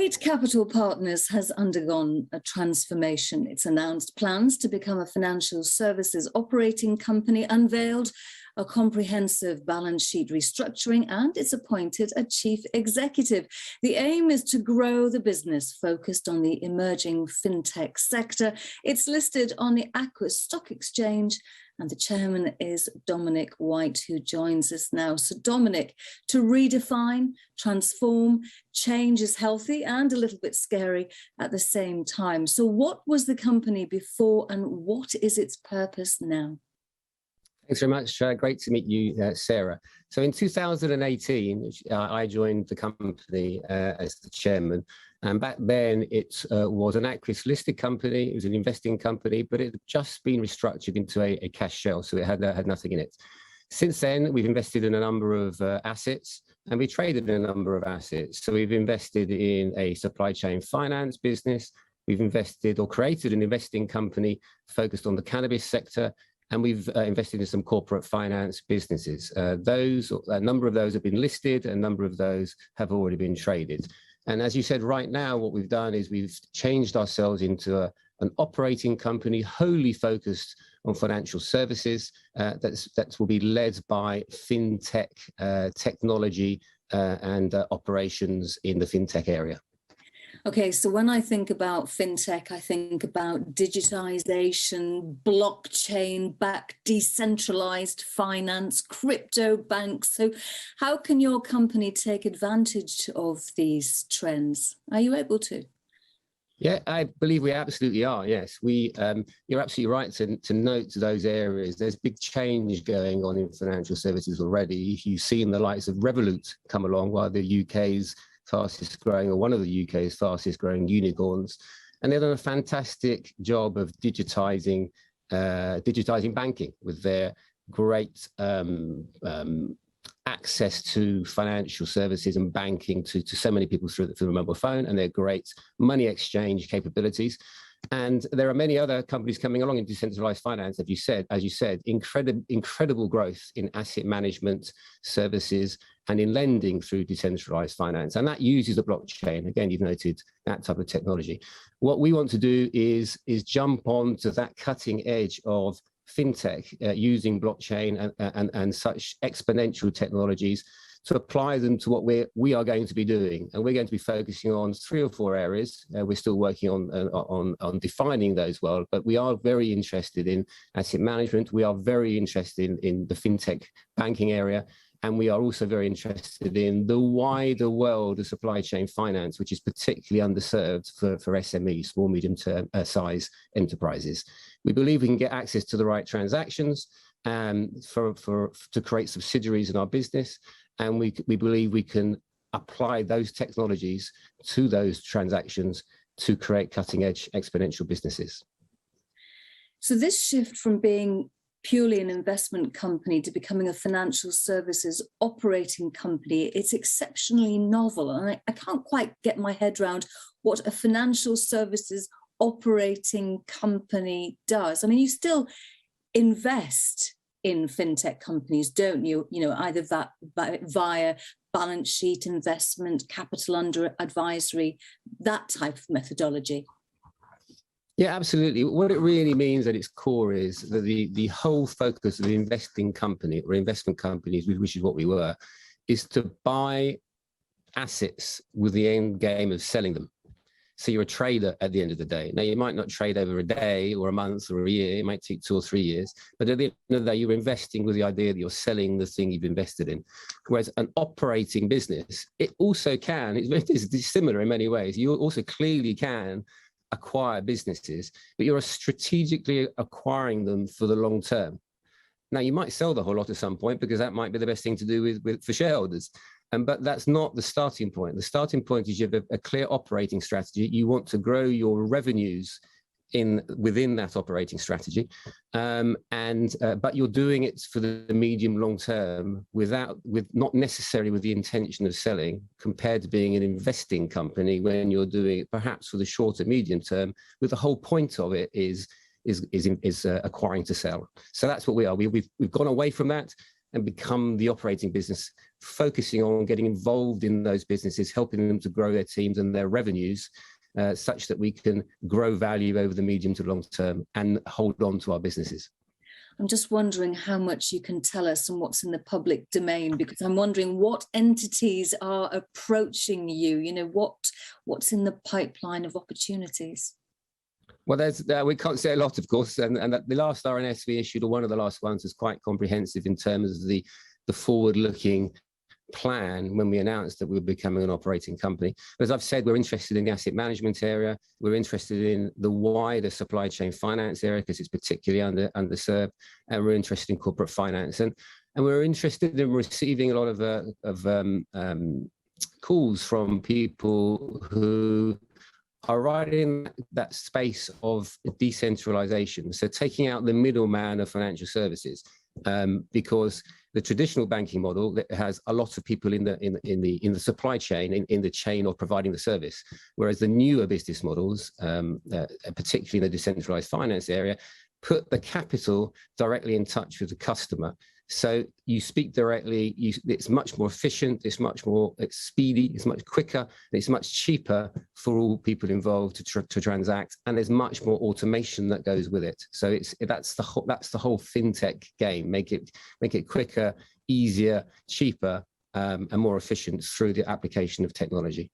late, Capital Partners has undergone a transformation. It's announced plans to become a financial services operating company, unveiled a comprehensive balance sheet restructuring, and it's appointed a chief executive. The aim is to grow the business focused on the emerging fintech sector. It's listed on the Aquis Stock Exchange, and the chairman is Dominic White, who joins us now. So Dominic, to redefine, transform, change is healthy and a little bit scary at the same time. So what was the company before and what is its purpose now? Thanks very much. Great to meet you, Sarah. So in 2018, I joined the company as the chairman. And back then it was an Aquis listed company. It was an investing company, but it had just been restructured into a cash shell. So it had nothing in it. Since then, we've invested in a number of assets and we traded in a number of assets. So we've invested in a supply chain finance business. We've invested or created an investing company focused on the cannabis sector. And we've invested in some corporate finance businesses. A number of those have been listed, a number of those have already been traded. And as you said, right now, what we've done is we've changed ourselves into an operating company wholly focused on financial services that will be led by fintech technology and operations in the fintech area. Okay, so when I think about fintech, I think about digitization, blockchain-backed decentralized finance, crypto banks. So how can your company take advantage of these trends? Are you able to? Yeah, I believe we absolutely are. Yes, you're absolutely right to note those areas. There's big change going on in financial services already. You've seen the likes of Revolut come along, while the UK's fastest growing, or one of the UK's fastest growing unicorns, and they've done a fantastic job of digitizing banking with their great access to financial services and banking to so many people through the mobile phone, and their great money exchange capabilities. And there are many other companies coming along in decentralized finance, as you said, incredible growth in asset management services and in lending through decentralized finance. And that uses the blockchain. Again, you've noted that type of technology. What we want to do is jump onto that cutting edge of fintech using blockchain and such exponential technologies to apply them to what we are going to be doing. And we're going to be focusing on 3 or 4 areas. We're still working on defining those well, but we are very interested in asset management. We are very interested in the fintech banking area. And we are also very interested in the wider world of supply chain finance, which is particularly underserved for SMEs, small, medium-term size enterprises. We believe we can get access to the right transactions to create subsidiaries in our business. And we believe we can apply those technologies to those transactions to create cutting-edge exponential businesses. So this shift from being purely an investment company to becoming a financial services operating company, it's exceptionally novel. And I can't quite get my head around what a financial services operating company does. I mean, you still invest in fintech companies, don't you? You know, either that via balance sheet investment, capital under advisory, that type of methodology. Yeah, absolutely. What it really means at its core is that the whole focus of the investing company or investment companies, which is what we were, is to buy assets with the end game of selling them. So you're a trader at the end of the day. Now, you might not trade over a day or a month or a year. It might take 2 or 3 years. But at the end of the day, you're investing with the idea that you're selling the thing you've invested in. Whereas an operating business, it also can, it's similar in many ways. You also clearly can acquire businesses, but you're strategically acquiring them for the long term. Now, you might sell the whole lot at some point because that might be the best thing to do for shareholders. But that's not the starting point. The starting point is you have a clear operating strategy. You want to grow your revenues within that operating strategy, but you're doing it for the medium long term not necessarily with the intention of selling, compared to being an investing company when you're doing it perhaps for the shorter medium term, with the whole point of it is acquiring to sell. So that's what we are. We've gone away from that. and become the operating business, focusing on getting involved in those businesses, helping them to grow their teams and their revenues, such that we can grow value over the medium to long term and hold on to our businesses. I'm just wondering how much you can tell us and what's in the public domain, because I'm wondering what entities are approaching you, you know, what's in the pipeline of opportunities? Well, we can't say a lot, of course, and the last RNS we issued, or one of the last ones, was quite comprehensive in terms of the forward-looking plan when we announced that we were becoming an operating company. But as I've said, we're interested in the asset management area. We're interested in the wider supply chain finance area because it's particularly underserved, and we're interested in corporate finance, and we're interested in receiving a lot of calls from people who are right in that space of decentralization. So taking out the middleman of financial services, because the traditional banking model that has a lot of people in the supply chain, in the chain of providing the service, whereas the newer business models, particularly in the decentralized finance area, put the capital directly in touch with the customer. So you speak directly, it's much more efficient, it's speedy, it's much quicker, it's much cheaper for all people involved to transact, and there's much more automation that goes with it. So that's the whole fintech game. Make it quicker, easier, cheaper, and more efficient through the application of technology.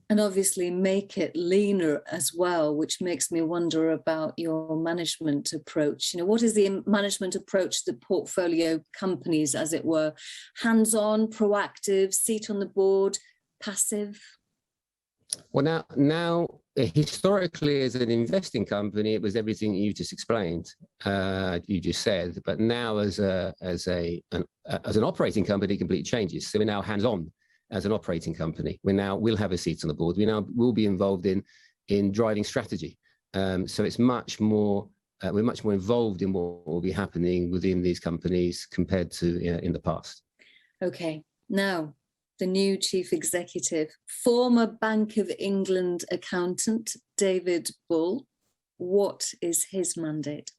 And obviously make it leaner as well, which makes me wonder about your management approach. You know, what is the management approach to portfolio companies, as it were? Hands-on, proactive, seat on the board, passive? Well, now, historically, as an investing company, it was everything you just explained, you just said. But now, as an operating company, it completely changes. So we're now hands-on. As an operating company, we'll have a seat on the board. We'll be involved in driving strategy. So it's much more. We're much more involved in what will be happening within these companies compared to in the past. Okay, now the new chief executive, former Bank of England accountant David Bull. What is his mandate?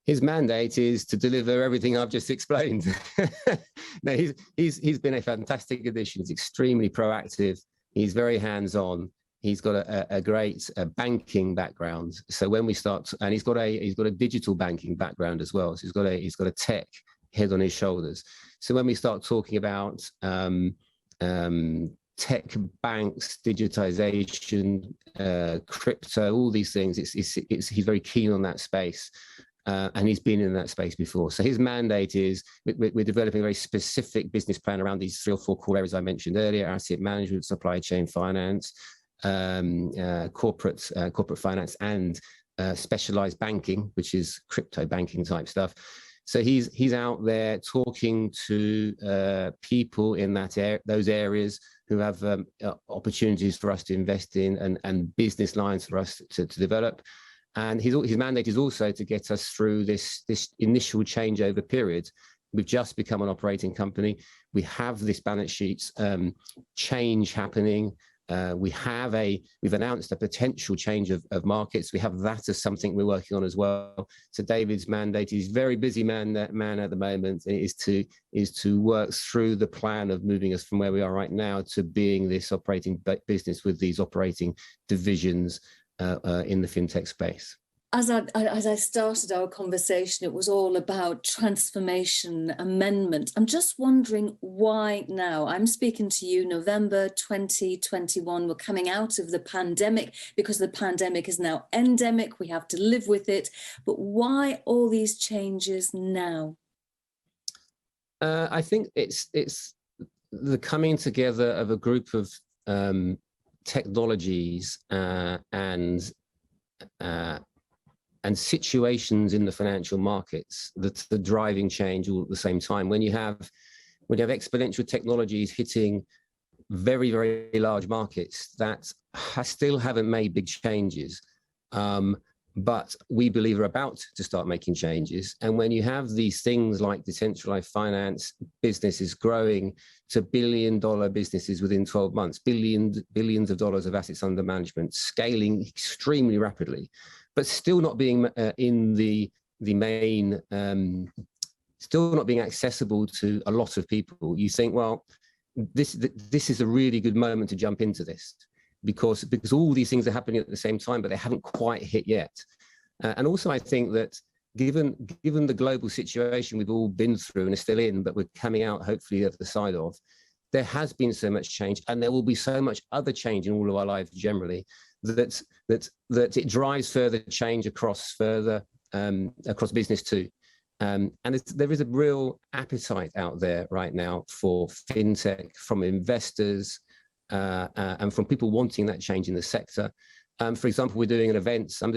His mandate is to deliver everything I've just explained. No, he's been a fantastic addition. He's extremely proactive. He's very hands-on. He's got a great banking background. So when we start, and he's got a digital banking background as well. So he's got a tech head on his shoulders. So when we start talking about tech, banks, digitization, crypto, all these things, he's very keen on that space. And he's been in that space before. So his mandate is, we're developing a very specific business plan around these 3 or 4 core areas I mentioned earlier: asset management, supply chain finance, corporate finance, and specialized banking, which is crypto banking type stuff. So he's out there talking to people in those areas who have opportunities for us to invest in and business lines for us to develop. And his mandate is also to get us through this initial changeover period. We've just become an operating company. We have this balance sheet change happening. We've announced a potential change of markets. We have that as something we're working on as well. So David's mandate, he's a very busy man at the moment, is to work through the plan of moving us from where we are right now to being this operating business with these operating divisions in the fintech space. As I started our conversation, it was all about transformation, amendment. I'm just wondering why now? I'm speaking to you November 2021. We're coming out of the pandemic, because the pandemic is now endemic. We have to live with it. But why all these changes now? I think it's the coming together of a group of technologies and situations in the financial markets that's the driving change all at the same time. When you have exponential technologies hitting very, very large markets that still haven't made big changes, but we believe are about to start making changes. And when you have these things like decentralized finance, businesses growing to billion-dollar businesses within 12 months, billions of dollars of assets under management, scaling extremely rapidly, but still not being in the main still not being accessible to a lot of people, you think, well, this is a really good moment to jump into this, because all these things are happening at the same time, but they haven't quite hit yet. And also, I think that given the global situation we've all been through and are still in, but we're coming out hopefully the other side of, there has been so much change, and there will be so much other change in all of our lives generally, that it drives further change across business too. And there is a real appetite out there right now for fintech from investors and from people wanting that change in the sector. For example, I'm doing an event at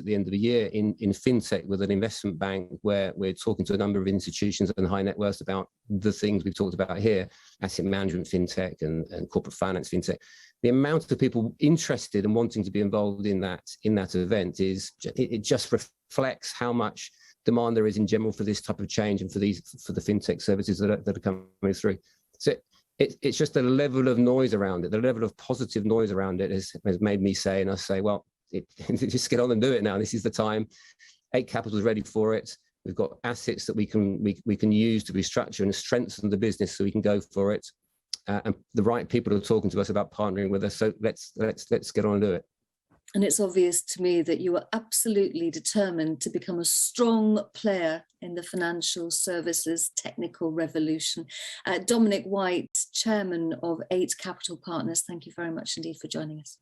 the end of the year in fintech with an investment bank, where we're talking to a number of institutions and high net worths about the things we've talked about here: asset management fintech and corporate finance fintech. The amount of people interested and wanting to be involved in that event it just reflects how much demand there is in general for this type of change and for the fintech services that are coming through. So it's just the level of noise around it, the level of positive noise around it has made me say, and I say, well, just get on and do it now. This is the time. 8 Capital is ready for it. We've got assets that we can use to restructure and strengthen the business, so we can go for it. And the right people are talking to us about partnering with us. So let's get on and do it. And it's obvious to me that you are absolutely determined to become a strong player in the financial services technical revolution. Dominic White, Chairman of 8 Capital Partners, thank you very much indeed for joining us.